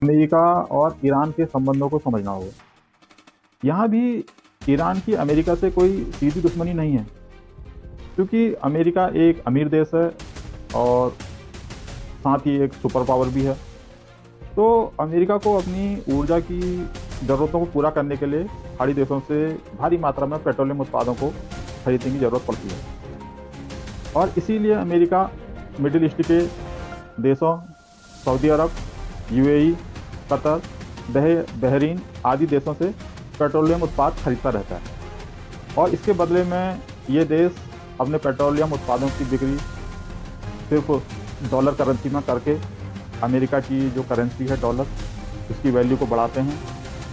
America और Iran के संबंधों को समझना होगा। यहाँ भी ईरान की अमेरिका से कोई सीधी दुश्मनी नहीं है, क्योंकि अमेरिका एक अमीर देश है और साथ ही एक सुपर पावर भी है। तो अमेरिका को अपनी ऊर्जा की ज़रूरतों को पूरा करने के लिए खाड़ी देशों से भारी मात्रा में पेट्रोलियम उत्पादों को खरीदने की ज़रूरत पड़ती है। और इसीलिए अमेरिका मिडिल ईस्ट के देशों सऊदी अरब, यूएई, कतर, बहरीन आदि देशों से पेट्रोलियम उत्पाद खरीदता रहता है। और इसके बदले में ये देश अपने पेट्रोलियम उत्पादों की बिक्री सिर्फ डॉलर करेंसी में करके अमेरिका की जो करेंसी है डॉलर, उसकी वैल्यू को बढ़ाते हैं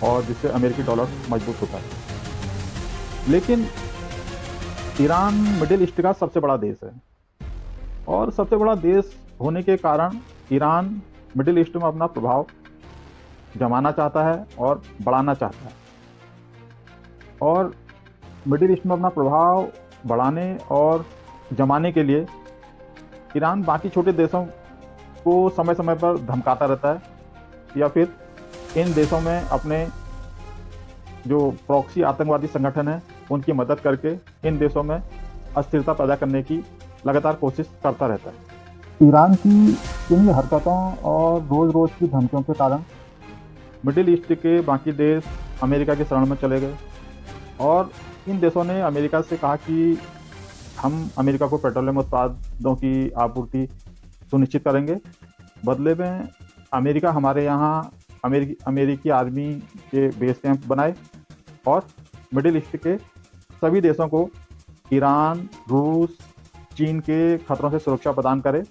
और जिससे अमेरिकी डॉलर मजबूत होता है। लेकिन ईरान मिडिल ईस्ट का सबसे बड़ा देश है और सबसे बड़ा देश होने के कारण ईरान मिडिल ईस्ट में अपना प्रभाव जमाना चाहता है और बढ़ाना चाहता है। और मिडिल ईस्ट में अपना प्रभाव बढ़ाने और जमाने के लिए ईरान बाकी छोटे देशों को समय समय पर धमकाता रहता है या फिर इन देशों में अपने जो प्रॉक्सी आतंकवादी संगठन है उनकी मदद करके इन देशों में अस्थिरता पैदा करने की लगातार कोशिश करता रहता है। ईरान की इन हरकतों और रोज़ रोज़ की धमकियों के कारण मिडिल ईस्ट के बाकी देश अमेरिका की शरण में चले गए और इन देशों ने अमेरिका से कहा कि हम अमेरिका को पेट्रोलियम उत्पादों की आपूर्ति सुनिश्चित करेंगे। बदले में अमेरिका हमारे यहाँ अमेरिकी आर्मी के बेस कैंप बनाए और मिडिल ईस्ट के सभी देशों को ईरान, रूस, चीन के खतरों से सुरक्षा प्रदान करे